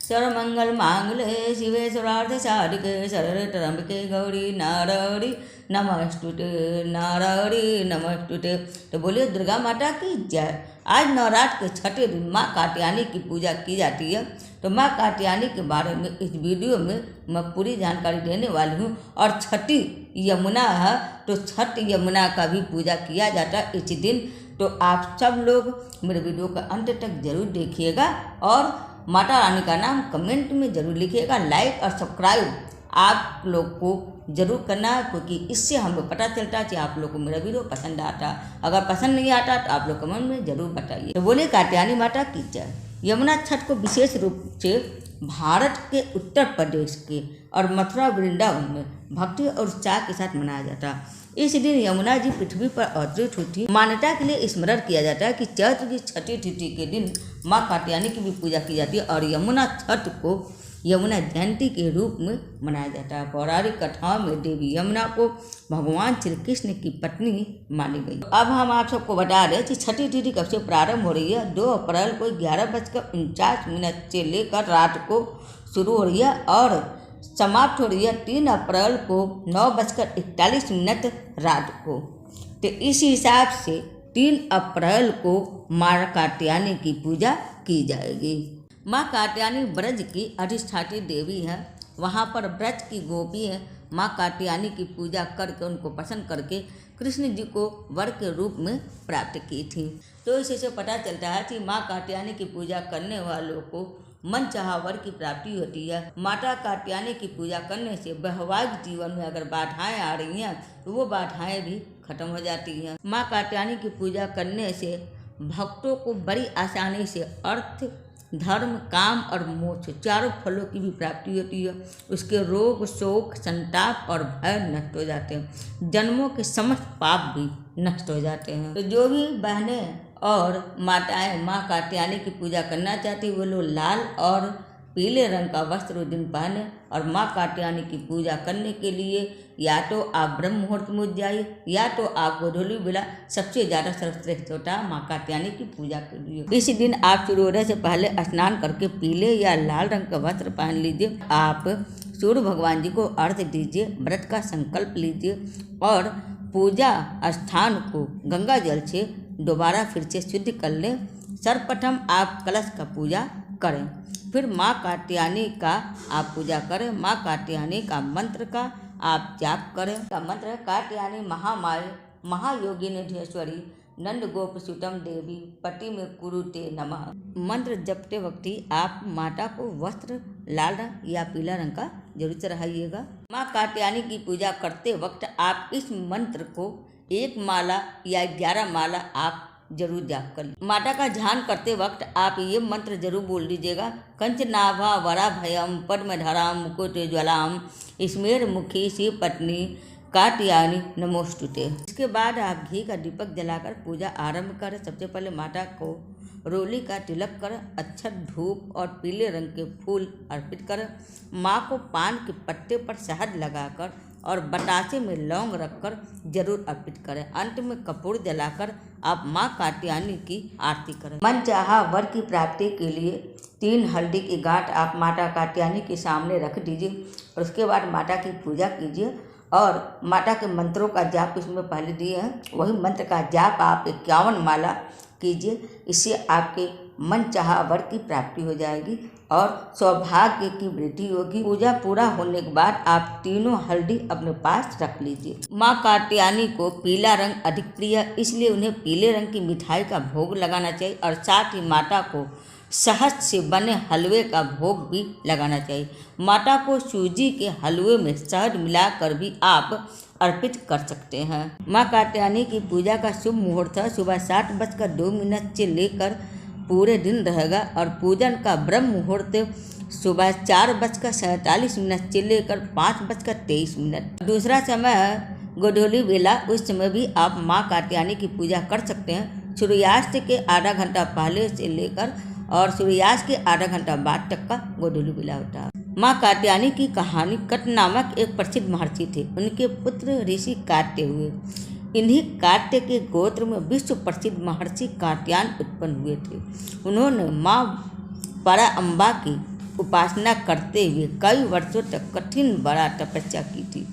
सर्वमंगल मांगल्ये शिवे सर्वार्थ साधिके शरण्ये गौरी नारायणी नमस्तुते नारायणी नमस्तुते। तो बोलिए दुर्गा माता की जय। आज नवरात्र के छठे दिन माँ कात्यायनी की पूजा की जाती है। तो माँ कात्यायनी के बारे में इस वीडियो में मैं पूरी जानकारी देने वाली हूँ। और छठी यमुना है, तो छठ यमुना का भी पूजा किया जाता है इस दिन। तो आप सब लोग मेरे वीडियो का अंत तक जरूर देखिएगा और माता रानी का नाम कमेंट में जरूर लिखिएगा। लाइक और सब्सक्राइब आप लोग को जरूर करना है, क्योंकि इससे हमें पता चलता है कि आप लोग को मेरा वीडियो पसंद आता। अगर पसंद नहीं आता तो आप लोग कमेंट में जरूर बताइए। तो बोले कात्यायनी माता की जय। यमुना छठ को विशेष रूप से भारत के उत्तर प्रदेश के और मथुरा वृंदावन में भक्ति और उत्साह के साथ मनाया जाता है। इस दिन यमुना जी पृथ्वी पर अवतरित हुई। मान्यता के लिए स्मरण किया जाता है कि चैत्र की छठी तिथि के दिन माँ कात्यायनी की भी पूजा की जाती है और यमुना छठ को यमुना जयंती के रूप में मनाया जाता है। पौराणिक कथाओं में देवी यमुना को भगवान श्री कृष्ण की पत्नी मानी गई। अब हम आप सबको बता रहे हैं कि छठी तिथि कब से प्रारंभ हो रही है। 2 अप्रैल को 11:49 से लेकर रात को शुरू हो रही है और समाप्त हो रही है 3 अप्रैल को 9:41 रात को। तो इस हिसाब से 3 अप्रैल को माँ कात्यायनी की पूजा की जाएगी। माँ कात्यायनी ब्रज की अधिष्ठात्री देवी है। वहाँ पर ब्रज की गोपी है माँ कात्यायनी की पूजा करके उनको प्रसन्न करके कृष्ण जी को वर के रूप में प्राप्त की थी। तो इससे पता चलता है कि माँ कात्यायनी की पूजा करने वालों को मन चाहा वर की प्राप्ति होती है। माता कात्यायनी की पूजा करने से वैवाहिक जीवन में अगर बाधाएं आ रही हैं तो वो बाधाएं भी खत्म हो जाती हैं। माँ कात्यायनी की पूजा करने से भक्तों को बड़ी आसानी से अर्थ, धर्म, काम और मोक्ष चारों फलों की भी प्राप्ति होती है। उसके रोग, शोक, संताप और भय नष्ट हो जाते हैं। जन्मों के समस्त पाप भी नष्ट हो जाते हैं। तो जो भी बहनें और माताएं माँ कात्यायनी की पूजा करना चाहती वो लोग लाल और पीले रंग का वस्त्र उस दिन पहने और माँ कात्यायनी की पूजा करने के लिए या तो आप ब्रह्म मुहूर्त में उठ जाइए या तो आप गोधूली बेला सबसे ज़्यादा सर्वश्रेष्ठ होता है माँ कात्यायनी की पूजा के लिए। इस दिन आप सूर्योदय से पहले स्नान करके पीले या लाल रंग का वस्त्र पहन लीजिए। आप सूर्य भगवान जी को अर्घ्य दीजिए, व्रत का संकल्प लीजिए और पूजा स्थान को गंगा जल से दोबारा फिर से शुद्ध कर लें। सर्वप्रथम आप कलश का पूजा करें, फिर माँ कात्यायनी का आप पूजा करें। माँ कात्यायनी का मंत्र का आप जाप करें। का मंत्र है कात्यायनी महामाये महायोगिनीश्वरी नंद गोप सुतम देवी पति में कुरुते नमः। मंत्र जपते वक्त ही आप माता को वस्त्र लाल रंग या पीला रंग का जरूर चढ़ाइएगा। माँ कात्यायनी की पूजा करते वक्त आप इस मंत्र को 1 माला या 11 माला आप जरूर जाप कर लीजिए। माता का ध्यान करते वक्त आप ये मंत्र जरूर बोल लीजिएगा। कंचनाभा वराभयम पद्मधराम मुकुट ज्वलाम स्मेर मुखी शिव पत्नी कात्यायनी नमोस्तुते। इसके बाद आप घी का दीपक जलाकर पूजा आरंभ करें। सबसे पहले माता को रोली का तिलक कर अक्षत, धूप और पीले रंग के फूल अर्पित करें। माँ को पान के पत्ते पर शहद लगाकर और बतासे में लौंग रखकर जरूर अर्पित करें। अंत में कपूर जलाकर आप माँ कात्यायनी की आरती करें। मन चाहा वर की प्राप्ति के लिए 3 हल्दी की गांठ आप माता कात्यायनी के सामने रख दीजिए और उसके बाद माता की पूजा कीजिए और माता के मंत्रों का जाप इसमें पहले दिए हैं वही मंत्र का जाप आप 51 माला कीजिए। इससे आपके मन चाहा वर की प्राप्ति हो जाएगी और सौभाग्य की वृद्धि होगी। पूजा पूरा होने के बाद आप तीनों हल्दी अपने पास रख लीजिए। माँ कात्यायनी को पीला रंग अधिक प्रिय है, इसलिए उन्हें पीले रंग की मिठाई का भोग लगाना चाहिए और साथ ही माता को शहद से बने हलवे का भोग भी लगाना चाहिए। माता को सूजी के हलवे में शहद मिलाकर भी आप अर्पित कर सकते हैं। माँ कात्यायनी की पूजा का शुभ मुहूर्त है सुबह 7:02 से लेकर पूरे दिन रहेगा और पूजन का ब्रह्म मुहूर्त सुबह 4:47 से लेकर 5:23। दूसरा समय है गोधूली बेला। उस समय भी आप माँ कात्यायनी की पूजा कर सकते हैं। सूर्यास्त के आधा घंटा पहले से लेकर और सूर्यास्त के आधा घंटा बाद तक का गोधूली बेला होता है। माँ कात्यायनी की कहानी कट नामक एक प्रसिद्ध महर्षि थे। उनके पुत्र ऋषि कात्य हुए। इन्हीं कात्य के गोत्र में विश्व प्रसिद्ध महर्षि कात्यायन उत्पन्न हुए थे। उन्होंने माँ पराअंबा की उपासना करते हुए कई वर्षों तक कठिन बड़ा तपस्या की थी।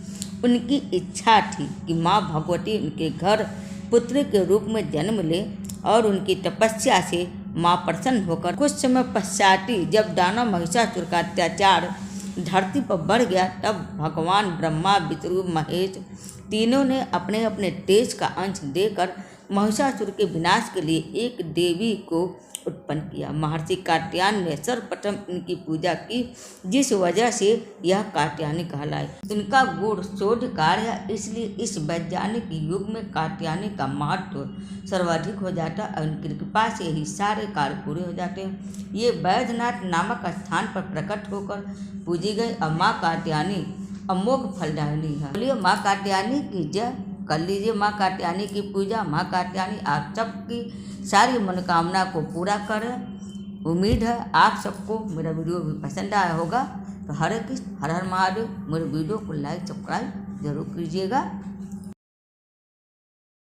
उनकी इच्छा थी कि माँ भगवती उनके घर पुत्र के रूप में जन्म ले और उनकी तपस्या से माँ प्रसन्न होकर कुछ समय पश्चात जब दानव महिषासुर का अत्याचार धरती पर बढ़ गया, तब भगवान ब्रह्मा विष्णु महेश तीनों ने अपने अपने तेज का अंश देकर महिषासुर के विनाश के लिए एक देवी को उत्पन्न किया। महर्षि कात्यायन ने सर्वप्रथम इनकी पूजा की, जिस वजह से यह कात्यायनी कहलाए। इनका गुण शोध कार्य है, इसलिए इस वैज्ञानिक युग में कात्यायनी का महत्व सर्वाधिक हो जाता है और उनकी कृपा से ही सारे कार्य पूरे हो जाते हैं। ये वैद्यनाथ नामक स्थान पर प्रकट होकर पूजी गई और माँ कात्यायनी अमोघ फलदायिनी है। बोलिए माँ कात्यायनी की जय। कर लीजिए माँ कात्यायनी की पूजा। माँ कात्यायनी आप सबकी सारी मनोकामना को पूरा करें। उम्मीद है आप सबको मेरा वीडियो भी पसंद आया होगा। तो हरे कृष्ण, हर हर महादेव। मेरे वीडियो को लाइक सब्सक्राइब जरूर कीजिएगा।